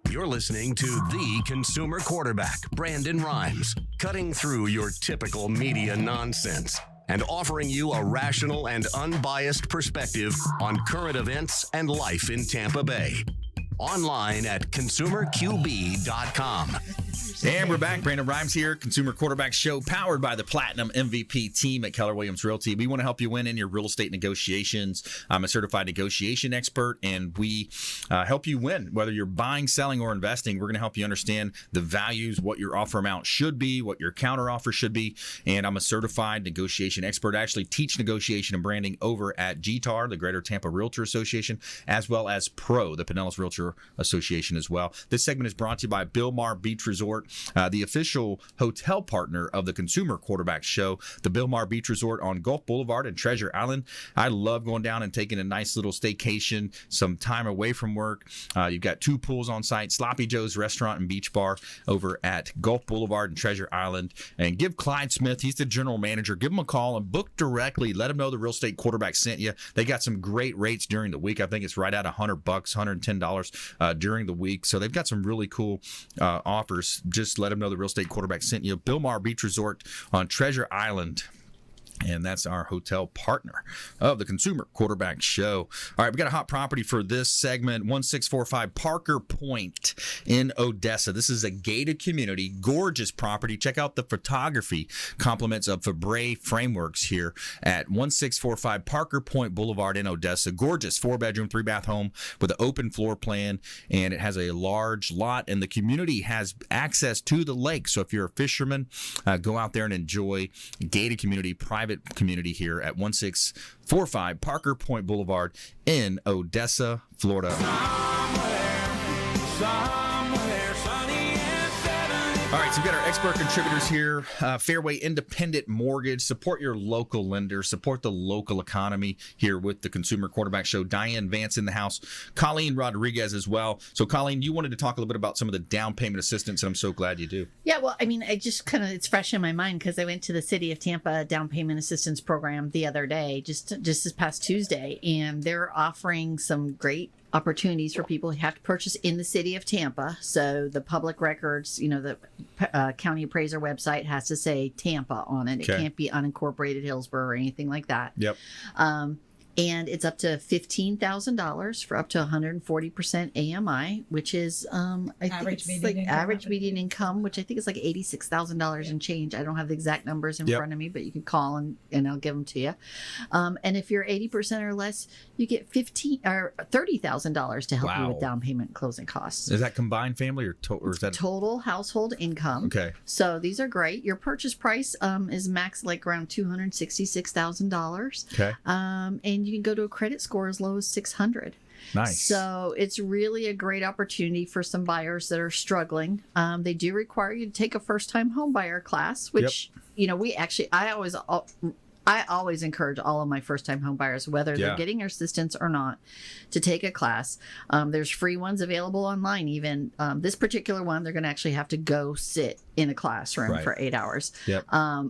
You're listening to the consumer quarterback, Brandon Rhymes, cutting through your typical media nonsense and offering you a rational and unbiased perspective on current events and life in Tampa Bay. Online at consumerqb.com. And we're back. Brandon Rhymes here, Consumer Quarterback Show, powered by the Platinum MVP team at Keller Williams Realty. We want to help you win in your real estate negotiations. I'm a certified negotiation expert, and we help you win. Whether you're buying, selling, or investing, we're going to help you understand the values, what your offer amount should be, what your counter offer should be. And I'm a certified negotiation expert. I actually teach negotiation and branding over at GTAR, the Greater Tampa Realtor Association, as well as PRO, the Pinellas Realtor Association as well. This segment is brought to you by Bilmar Beach Resort, the official hotel partner of the Consumer Quarterback Show, the Bilmar Beach Resort on Gulf Boulevard and Treasure Island. I love going down and taking a nice little staycation, some time away from work. You've got 2 pools on site, Sloppy Joe's Restaurant and Beach Bar over at Gulf Boulevard and Treasure Island. And give Clyde Smith, he's the general manager, give him a call and book directly. Let him know the Real Estate Quarterback sent you. They got some great rates during the week. I think it's right at $100, $110 during the week. So they've got some really cool offers. Just let them know the Real Estate Quarterback sent you. Bilmar Beach Resort on Treasure Island. And that's our hotel partner of the Consumer Quarterback Show. All right, we got a hot property for this segment, 1645 Parker Point in Odessa. This is a gated community, gorgeous property. Check out the photography compliments of Fairway Frameworks here at 1645 Parker Point Boulevard in Odessa. Gorgeous 4-bedroom, 3-bath home with an open floor plan, and it has a large lot, and the community has access to the lake. So if you're a fisherman, go out there and enjoy gated community, private community here at 1645 Parker Point Boulevard in Odessa, Florida. All right, so we've got our expert contributors here. Fairway Independent Mortgage. Support your local lender. Support the local economy here with the Consumer Quarterback Show. Diane, Vance in the house. Colleen, Rodríguez as well. So, Colleen, you wanted to talk a little bit about some of the down payment assistance, and I'm so glad you do. Yeah, well, I mean, I just it's fresh in my mind because I went to the City of Tampa down payment assistance program the other day, just this past Tuesday, and they're offering some great opportunities for people who have to purchase in the City of Tampa. So the public records, the county appraiser website has to say Tampa on it. Okay. It can't be unincorporated Hillsborough or anything like that. Yep. And it's up to $15,000 for up to 140% AMI, which is I think Average it's median like income. average median income, which I think is like $86,000 and change. I don't have the exact numbers in Yep. front of me, but you can call and I'll give them to you. And if you're 80% or less, you get $30,000 to help you Wow. with down payment and closing costs. Is that combined family or is that Total household income. okay? So these are great. Your purchase price is max like around $266,000. Okay. And you can go to a credit score as low as 600. Nice. So it's really a great opportunity for some buyers that are struggling. They do require you to take a first-time home buyer class, which I always encourage all of my first-time home buyers, whether they're getting assistance or not, to take a class. There's free ones available online. Even this particular one, they're going to actually have to go sit in a classroom for 8 hours. Yep.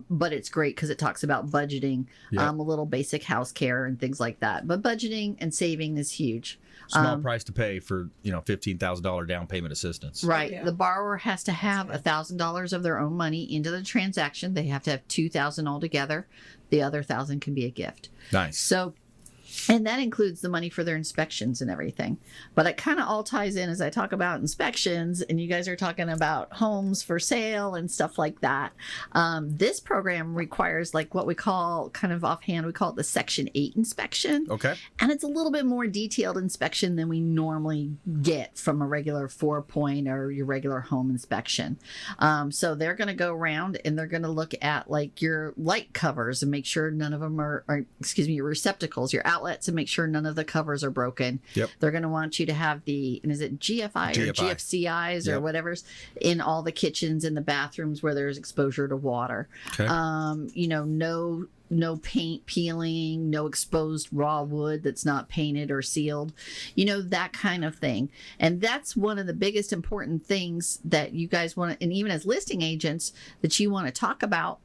But it's great because it talks about budgeting, Yep. a little basic house care and things like that. But budgeting and saving is huge. Small price to pay for $15,000 down payment assistance. Right. Yeah. The borrower has to have $1,000 of their own money into the transaction. They have to have $2,000 altogether. The other $1,000 can be a gift. Nice. So, and that includes the money for their inspections and everything. But it kind of all ties in as I talk about inspections, and you guys are talking about homes for sale and stuff like that. This program requires like what we call, kind of offhand, we call it the Section 8 inspection. Okay. And it's a little bit more detailed inspection than we normally get from a regular 4-point or your regular home inspection. So they're going to go around and they're going to look at like your light covers and make sure none of them your receptacles, your outlets, and make sure none of the covers are broken. Yep. They're going to want you to have and is it GFI or GFCIs or Yep. whatever's in all the kitchens and the bathrooms where there's exposure to water. Okay. No paint peeling, no exposed raw wood that's not painted or sealed, that kind of thing. And that's one of the biggest important things that you guys want to, and even as listing agents, that you want to talk about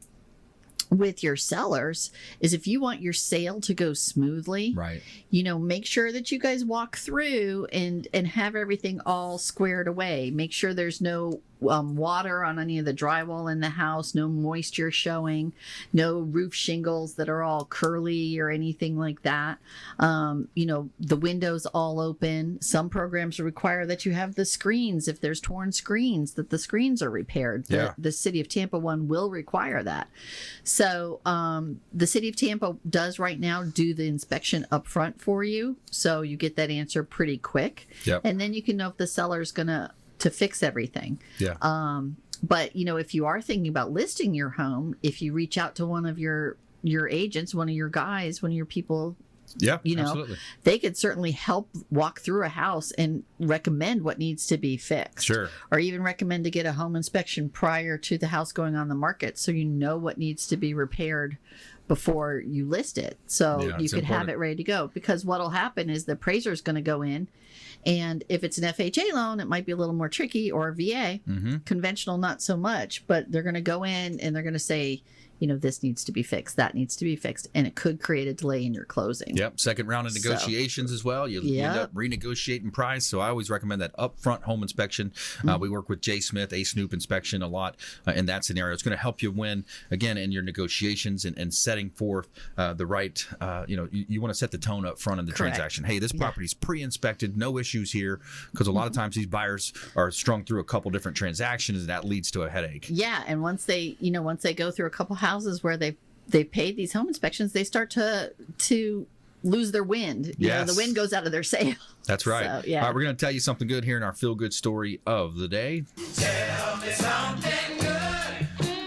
with your sellers is if you want your sale to go smoothly, right, make sure that you guys walk through and have everything all squared away. Make sure there's no water on any of the drywall in the house, no moisture showing, no roof shingles that are all curly or anything like that. The windows all open. Some programs require that you have the screens. If there's torn screens, that the screens are repaired. The City of Tampa one will require that. So the City of Tampa does right now do the inspection up front for you. So you get that answer pretty quick. Yep. And then you can know if the seller's going to fix everything. Yeah. But if you are thinking about listing your home, if you reach out to one of your agents, one of your guys, one of your people, absolutely, they could certainly help walk through a house and recommend what needs to be fixed. Sure. Or even recommend to get a home inspection prior to the house going on the market, so you know what needs to be repaired before you list it. So you could have it ready to go. Because what'll happen is the appraiser is going to go in, and if it's an FHA loan, it might be a little more tricky, or a VA. Conventional, not so much, but they're going to go in and they're going to say, this needs to be fixed, that needs to be fixed, and it could create a delay in your closing. Yep. Second round of negotiations as well. You end up renegotiating price. So I always recommend that upfront home inspection. We work with J. Smith, A. Snoop Inspection a lot in that scenario. It's going to help you win, again, in your negotiations and setting forth the right, you want to set the tone up front in the transaction. Hey, this property's pre-inspected, no issues here, because a lot of times these buyers are strung through a couple different transactions, and that leads to a headache. Yeah, and once they go through a couple houses where they've paid these home inspections, they start to lose their wind. The wind goes out of their sail. That's right. So, yeah. All right, we're going to tell you something good here in our feel-good story of the day. Tell me something good.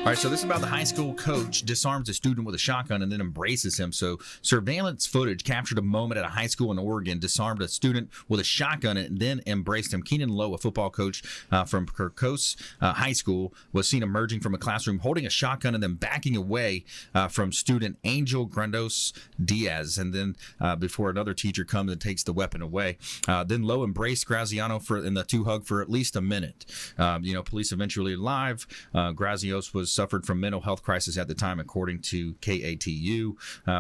All right, so this is about the high school coach disarms a student with a shotgun and then embraces him. So surveillance footage captured a moment at a high school in Oregon, disarmed a student with a shotgun and then embraced him. Keenan Lowe, a football coach from Kirkos High School, was seen emerging from a classroom holding a shotgun and then backing away from student Angel Grandos Diaz. And then before another teacher comes and takes the weapon away. Then Lowe embraced Graziano in the two hug for at least a minute. Police eventually arrived. Grazios suffered from mental health crisis at the time, according to KATU.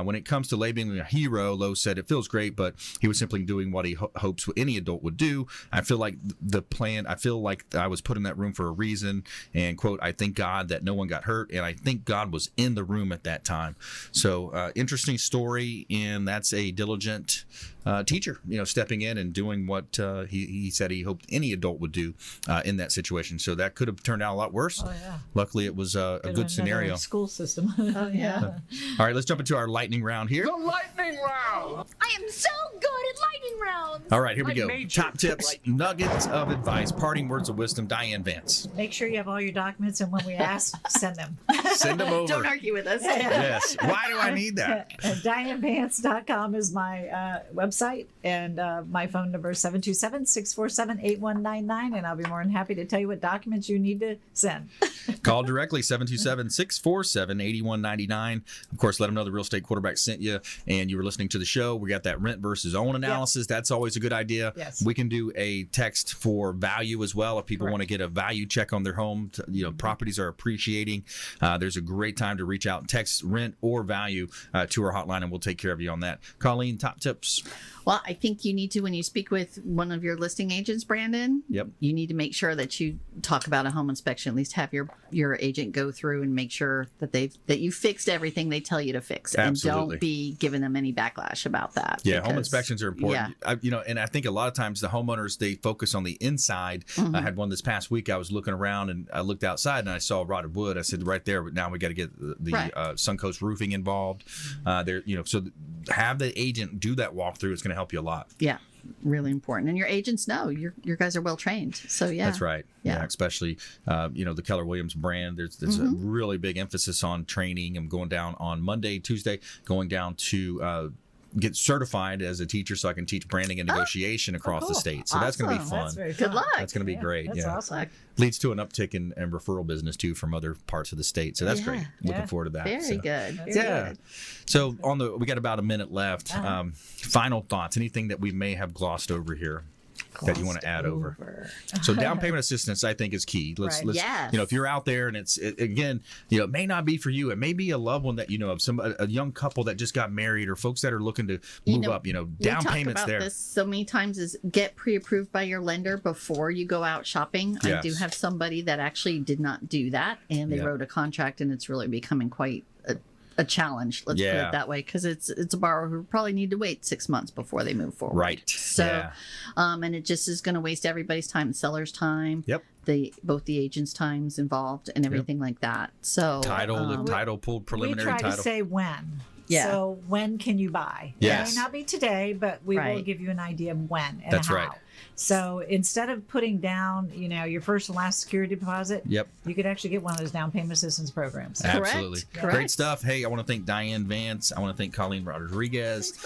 When it comes to labeling him a hero, Lowe said it feels great, but he was simply doing what he hopes any adult would do. I feel like I was put in that room for a reason, and quote, I thank God that no one got hurt, and I think God was in the room at that time. So interesting story, and that's a diligent teacher, stepping in and doing what he said he hoped any adult would do in that situation. So that could have turned out a lot worse. Oh, yeah. Luckily, it was a good scenario. School system. Oh, yeah. All right, let's jump into our lightning round here. The lightning round. I am so good at lightning rounds. All right, here we go. Top tips, nuggets of advice, parting words of wisdom. Diane, Vance. Make sure you have all your documents, and when we ask, send them. Send them over. Don't argue with us. Yes. Why do I need that? DianeVance.com is my website, and my phone number is 727-647-8199, and I'll be more than happy to tell you what documents you need to send. Call directly, 727-647-8199. Of course, let them know the Real Estate Quarterback sent you, and you were listening to the show. We got that rent versus own analysis. That's always a good idea. Yes. We can do a text for value as well if people want to get a value check on their home. Properties are appreciating. There's a great time to reach out and text rent or value to our hotline, and we'll take care of you on that. Colleen, top tips. Well, I think you need to, when you speak with one of your listing agents, Brandon, Yep. you need to make sure that you talk about a home inspection. At least have your agent go through and make sure that you fixed everything they tell you to fix. Absolutely. And don't be giving them any backlash about that. Yeah, home inspections are important. Yeah. And I think a lot of times the homeowners, they focus on the inside. I had one this past week. I was looking around and I looked outside and I saw rotted wood. I said, right there, but now we got to get the Suncoast Roofing involved. So have the agent do that walkthrough. It's going to help you a lot. Yeah, really important. And your agents know your guys are well trained. So yeah, that's right. Yeah, especially the Keller Williams brand. There's a really big emphasis on training. I'm going down on Monday, Tuesday, going down to get certified as a teacher so I can teach branding and negotiation across the state. So that's going to be fun. That's very Good fun. luck. That's going to be great. That's awesome. Leads to an uptick in referral business too from other parts of the state. So that's great. Looking forward to that. Very good. Very good. So we got about a minute left. Final thoughts. Anything that we may have glossed over here? that you want to add over. So down payment assistance, I think, is key. Let's Yes. if you're out there and again, it may not be for you. It may be a loved one that you know of, a young couple that just got married, or folks that are looking to move up. Down payments about there. This so many times is get pre-approved by your lender before you go out shopping. Yes. I do have somebody that actually did not do that, and they wrote a contract, and it's really becoming quite a challenge. Let's put it that way, because it's a borrower who probably need to wait 6 months before they move forward. Right. So, and it just is going to waste everybody's time, the seller's time. Yep. Both the agent's times involved and everything like that. So title pulled preliminary title. We try to say when. Yeah. So when can you buy? Yes. It may not be today, but we will give you an idea of when and That's how. right. So instead of putting down, your first and last security deposit, you could actually get one of those down payment assistance programs. Absolutely. Correct. Great stuff. Hey, I want to thank Diane, Vance. I want to thank Colleen, Rodríguez.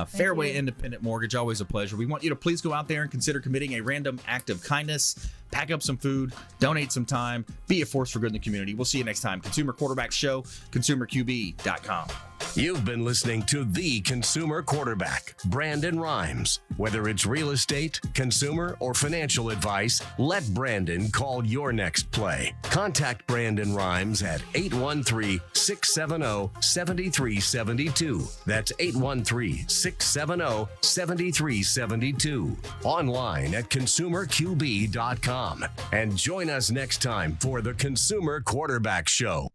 Fairway Independent Mortgage. Always a pleasure. We want you to please go out there and consider committing a random act of kindness. Pack up some food, donate some time, be a force for good in the community. We'll see you next time. Consumer Quarterback Show, consumerqb.com. You've been listening to the Consumer Quarterback, Brandon Rhymes. Whether it's real estate, consumer, or financial advice, let Brandon call your next play. Contact Brandon Rhymes at 813-670-7372. That's 813-670-7372. Online at consumerqb.com. And join us next time for the Consumer Quarterback Show.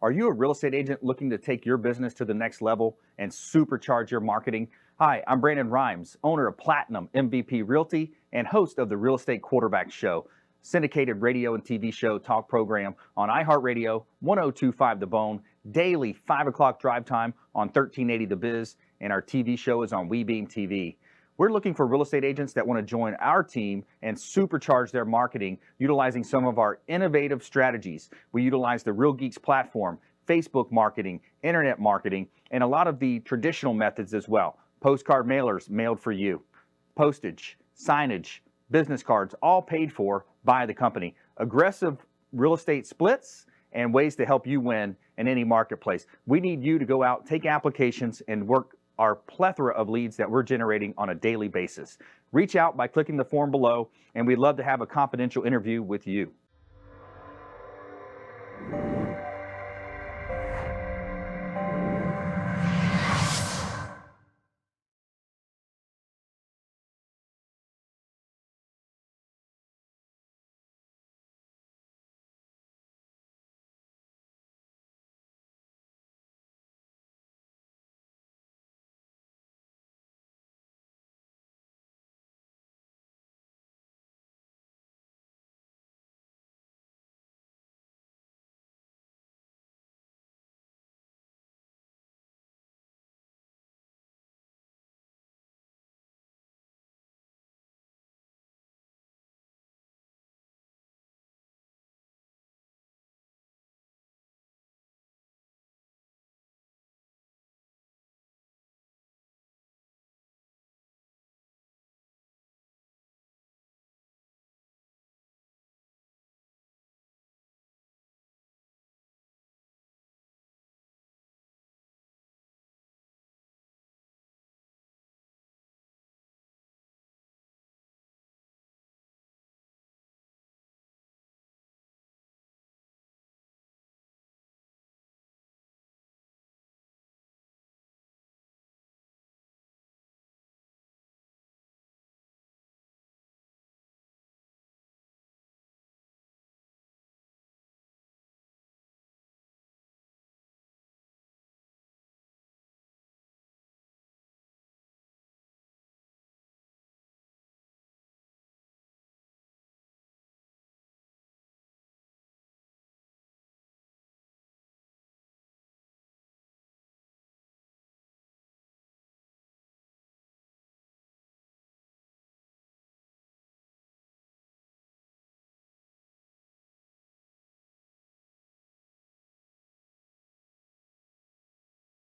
Are you a real estate agent looking to take your business to the next level and supercharge your marketing? Hi, I'm Brandon Rhymes, owner of Platinum MVP Realty and host of the Real Estate Quarterback Show, syndicated radio and TV show talk program on iHeartRadio, 102.5 The Bone, daily 5 o'clock drive time on 1380 The Biz, and our TV show is on WeBeam TV. We're looking for real estate agents that want to join our team and supercharge their marketing utilizing some of our innovative strategies. We utilize the Real Geeks platform, Facebook marketing, internet marketing, and a lot of the traditional methods as well. Postcard mailers mailed for you, postage, signage, business cards, all paid for by the company. Aggressive real estate splits and ways to help you win in any marketplace. We need you to go out, take applications, and work our plethora of leads that we're generating on a daily basis. Reach out by clicking the form below, and we'd love to have a confidential interview with you.